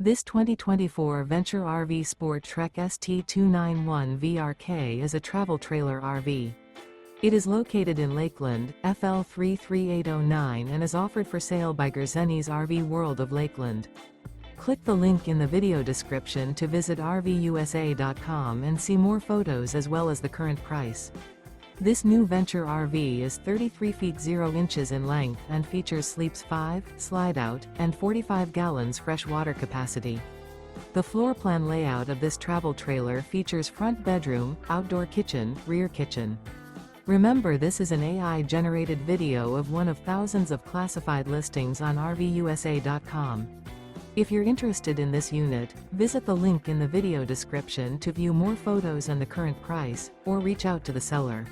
This 2024 Venture RV SportTrek ST291VRK is a travel trailer RV. It is located in Lakeland, FL 33809 and is offered for sale by Gerzeny's RV World of Lakeland. Click the link in the video description to visit RVUSA.com and see more photos as well as the current price. This new Venture RV is 33 feet 0 inches in length and features sleeps 5, Slideout, and 45 gallons fresh water capacity. The floor plan layout of this travel trailer features front bedroom, outdoor kitchen, rear kitchen. Remember, this is an AI-generated video of one of thousands of classified listings on RVUSA.com. If you're interested in this unit, visit the link in the video description to view more photos and the current price, or reach out to the seller.